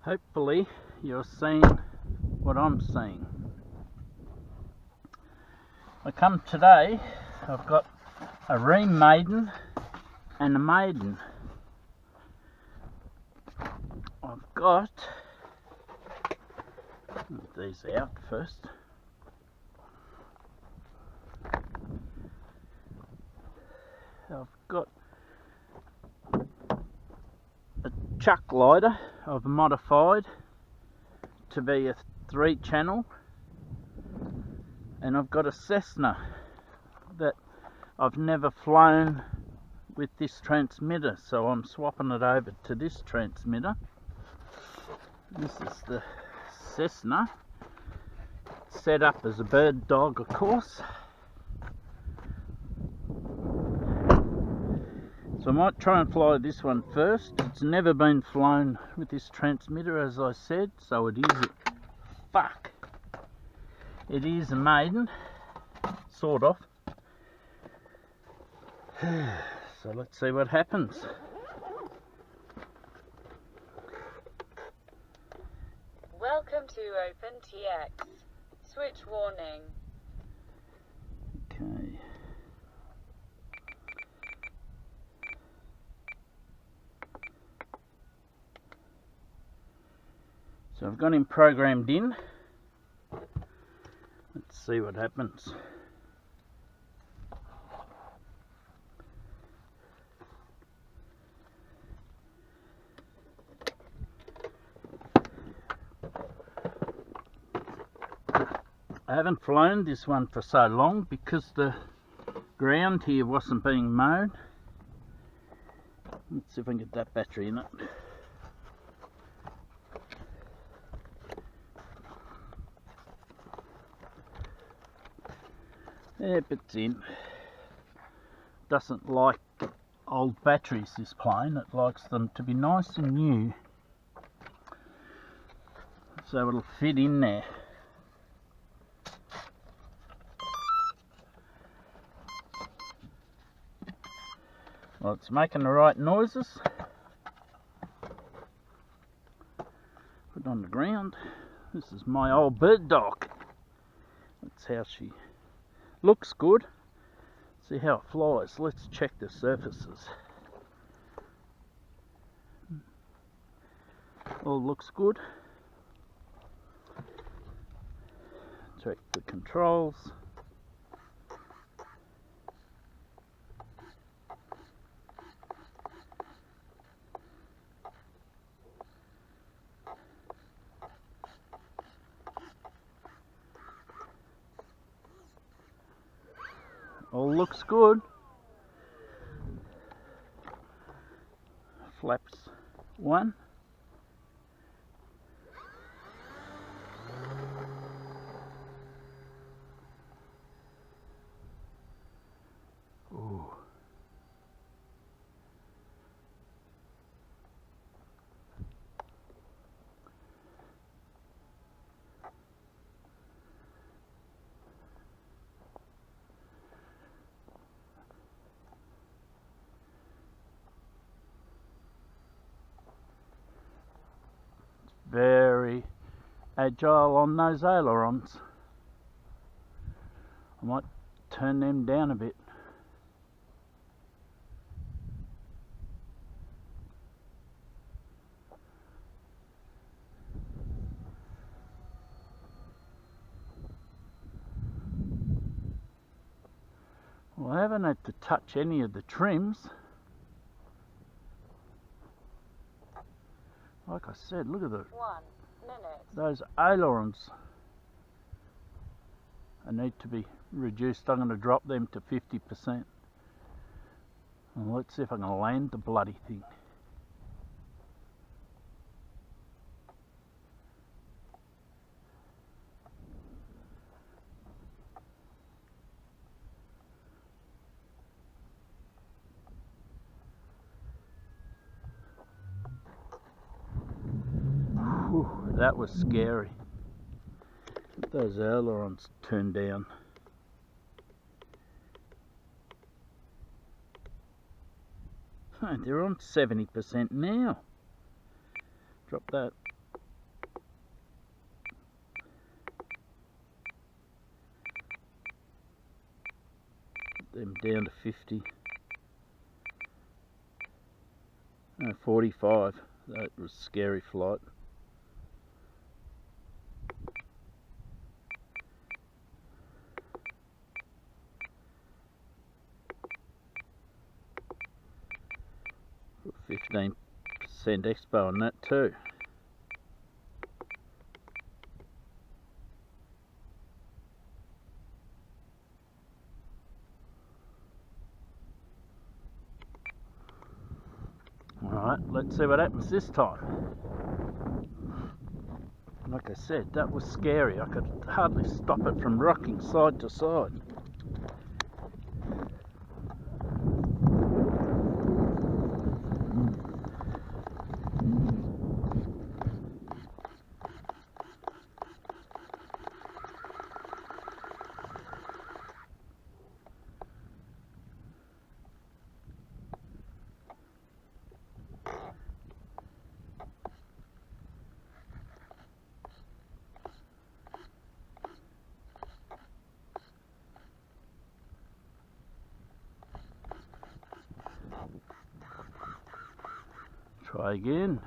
Hopefully you're seeing what I'm seeing. I come today, I've got a re-maiden and a maiden. I've got these out first. I've got a chuck lighter I've modified to be a 3-channel, and I've got a Cessna that I've never flown with this transmitter, so I'm swapping it over to this transmitter. This is the Cessna, set up as a bird dog, of course. So I might try and fly this one first. It's never been flown with this transmitter, as I said, so it is it is a maiden, sort of. So let's see what happens. Welcome to OpenTX. Switch warning. Okay. So I've got him programmed in. Let's see what happens. I haven't flown this one for so long because the ground here wasn't being mowed. Let's see if I can get that battery in it. Yep, it's in. Doesn't like old batteries, this plane. It likes them to be nice and new, so it'll fit in there. Well, it's making the right noises. Put it on the ground. This is my old bird dog. That's how she looks good. See how it flies. Let's check the surfaces. All looks good. Check the controls. All looks good. Flaps 1. Ooh. Very agile on those ailerons. I might turn them down a bit. Well, I haven't had to touch any of the trims. Like I said, look at 1 minute. those ailerons. I need to be reduced. I'm going to drop them to 50%. And let's see if I can land the bloody thing. Whew, that was scary. Those ailerons turned down. They're on 70% now. Drop that down to 50. No, 45. That was a scary flight. Put 15% expo on that too. Alright, let's see what happens this time. Like I said, that was scary. I could hardly stop it from rocking side to side. Try again.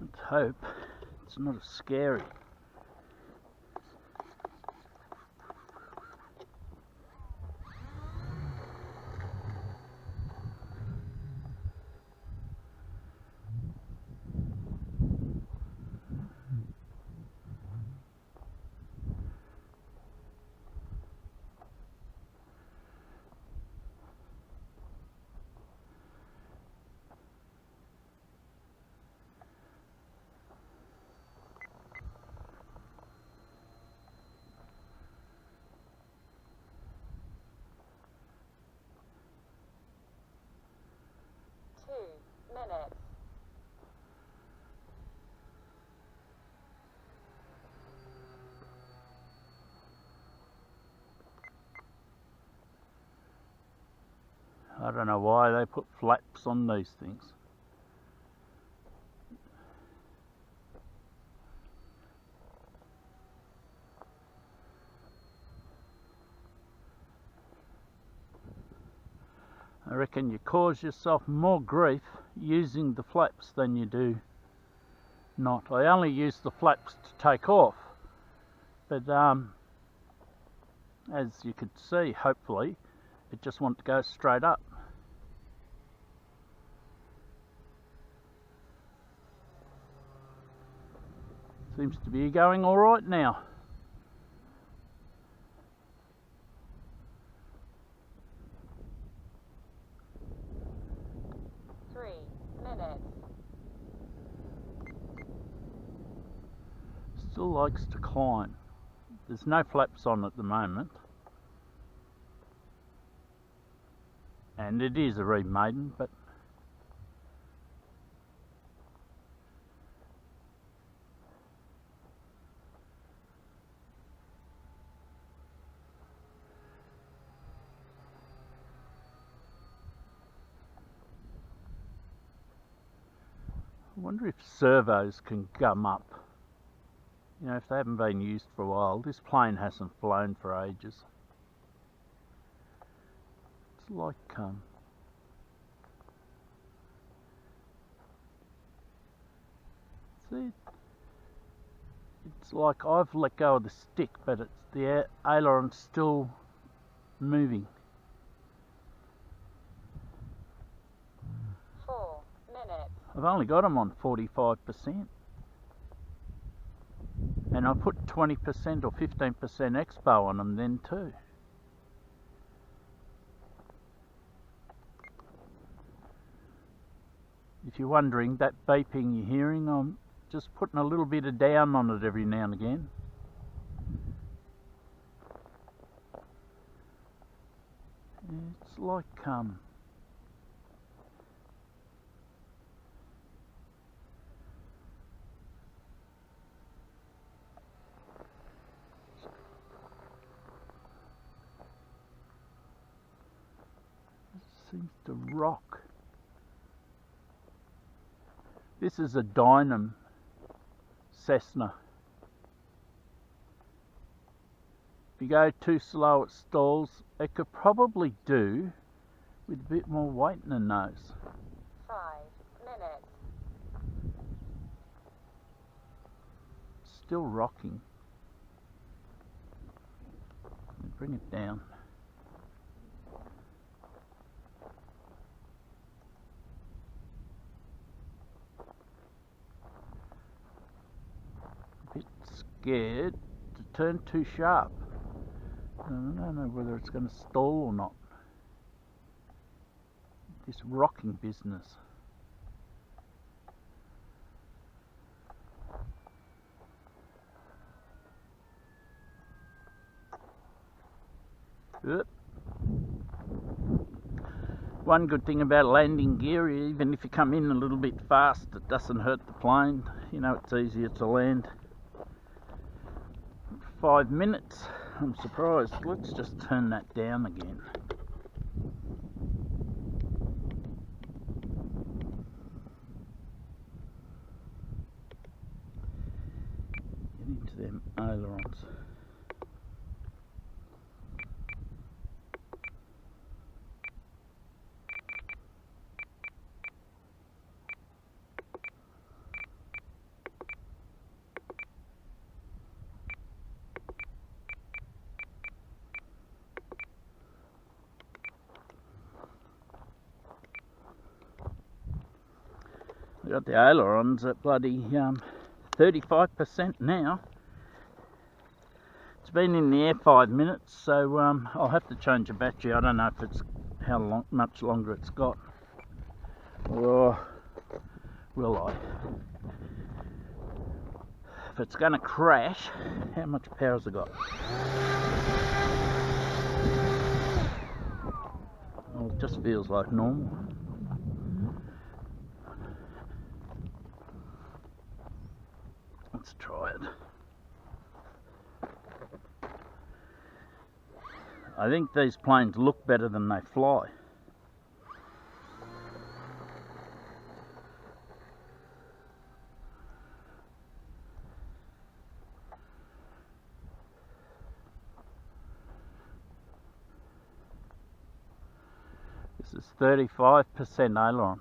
Let's hope it's not as scary. Minutes. I don't know why they put flaps on these things. I reckon you cause yourself more grief using the flaps than you do not. I only use the flaps to take off, but as you could see, hopefully, it just wants to go straight up. Seems to be going all right now. Still likes to climb. There's no flaps on at the moment. And it is a re-maiden, but I wonder if servos can gum up. You know, if they haven't been used for a while. This plane hasn't flown for ages. It's like see, it's like I've let go of the stick, but it's the aileron's still moving. 4 minutes. I've only got them on 45%. And I put 20% or 15% expo on them then too. If you're wondering, that beeping you're hearing, I'm just putting a little bit of down on it every now and again. It's like rock. This is a Dynam Cessna. If you go too slow it stalls. It could probably do with a bit more weight in the nose. 5 minutes. Still rocking. Bring it down. A bit scared to turn too sharp. I don't know whether it's going to stall or not. This rocking business. Yep. One good thing about landing gear, even if you come in a little bit fast, it doesn't hurt the plane. You know, it's easier to land. 5 minutes. I'm surprised. Let's just turn that down again. Get into them ailerons. Got the ailerons at bloody 35% now. It's been in the air 5 minutes, so I'll have to change the battery. I don't know if it's much longer it's got. Or will I? If it's going to crash, how much power has it got? Well, it just feels like normal. Let's try it. I think these planes look better than they fly. This is 35% aileron.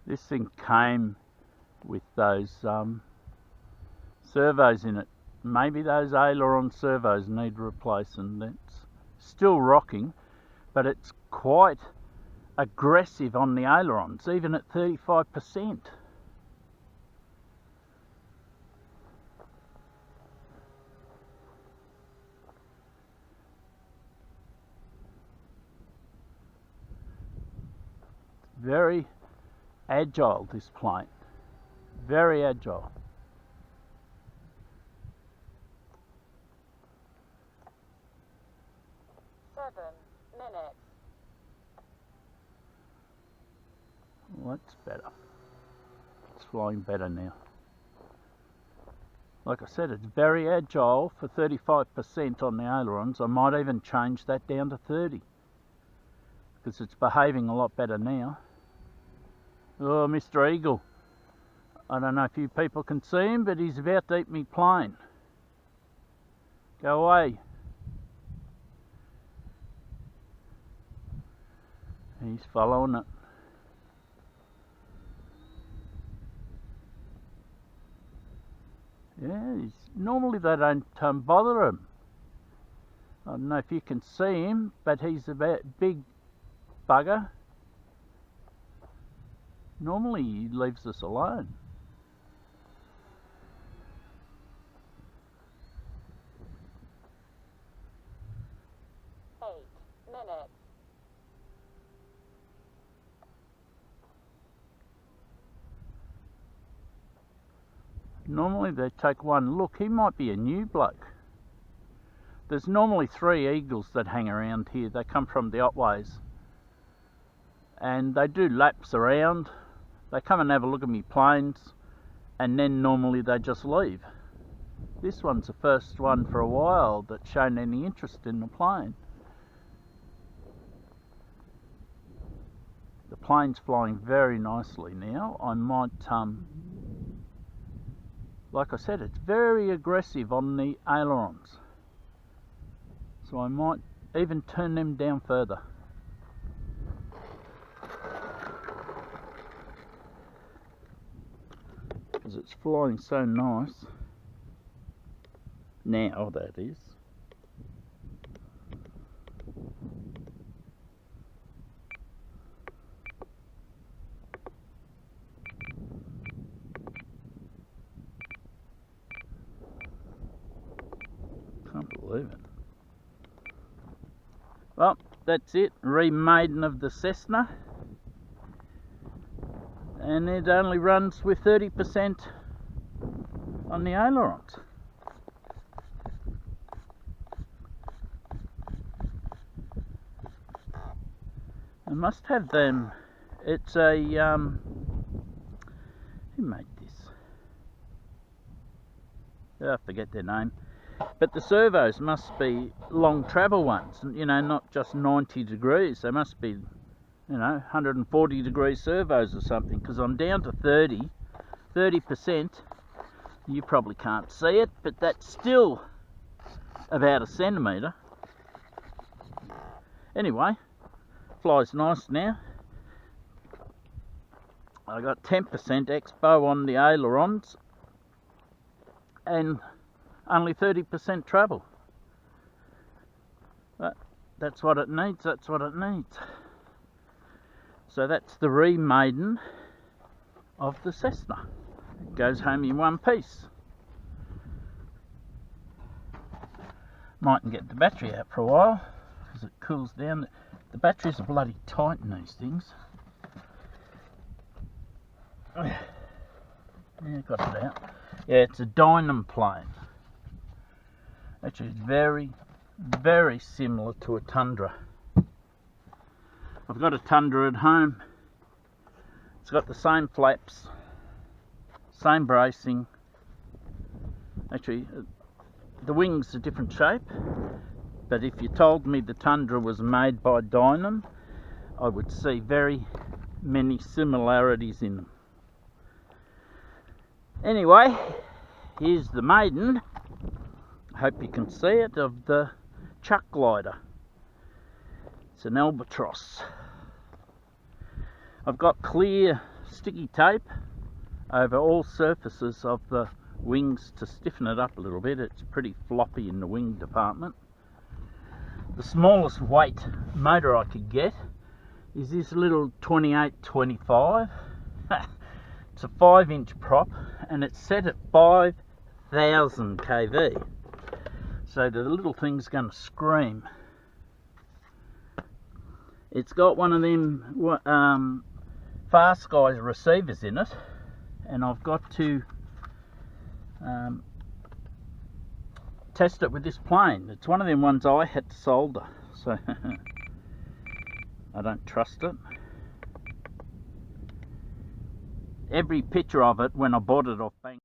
This thing came with those servos in it. Maybe those aileron servos need replacing. It's still rocking, but it's quite aggressive on the ailerons, even at 35%. Very agile, this plane. Very agile. Minutes. Well, that's better. It's flying better now. Like I said, it's very agile for 35% on the ailerons. I might even change that down to 30 because it's behaving a lot better now. Oh, Mr. Eagle. I don't know if you people can see him, but he's about to eat me plane. Go away. He's following it. Yeah, normally they don't bother him. I don't know if you can see him, but he's a big bugger. Normally he leaves us alone. Normally they take one look. He might be a new bloke. There's normally 3 eagles that hang around here. They come from the Otways. And they do laps around. They come and have a look at me planes. And then normally they just leave. This one's the first one for a while that's shown any interest in the plane. The plane's flying very nicely now. I might, like I said, it's very aggressive on the ailerons. So I might even turn them down further. Because it's flying so nice. Now, that is. Can't believe it. Well, that's it. Re-maiden of the Cessna. And it only runs with 30% on the ailerons. I must have them. It's a who made this? Oh, I forget their name. But the servos must be long travel ones, you know, not just 90 degrees. They must be, you know, 140 degree servos or something, because I'm down to 30%. You probably can't see it, but that's still about a centimetre. Anyway, flies nice now. I got 10% expo on the ailerons and only 30% travel. But that's what it needs, that's what it needs. So that's the re-maiden of the Cessna. It goes home in one piece. Mightn't get the battery out for a while because it cools down. The batteries are bloody tight in these things. Yeah, got it out. Yeah, it's a Dynam plane. Actually, it's very, very similar to a Tundra. I've got a Tundra at home. It's got the same flaps, same bracing. Actually, the wings are different shape, but if you told me the Tundra was made by Dynam, I would see very many similarities in them. Anyway, here's the maiden. I hope you can see it, of the chuck glider. It's an albatross. I've got clear sticky tape over all surfaces of the wings to stiffen it up a little bit. It's pretty floppy in the wing department. The smallest weight motor I could get is this little 2825. It's a 5-inch prop and it's set at 5,000 kV. So the little thing's going to scream. It's got one of them Fast Skies receivers in it, and I've got to test it with this plane. It's one of them ones I had to solder, so I don't trust it. Every picture of it when I bought it off Bank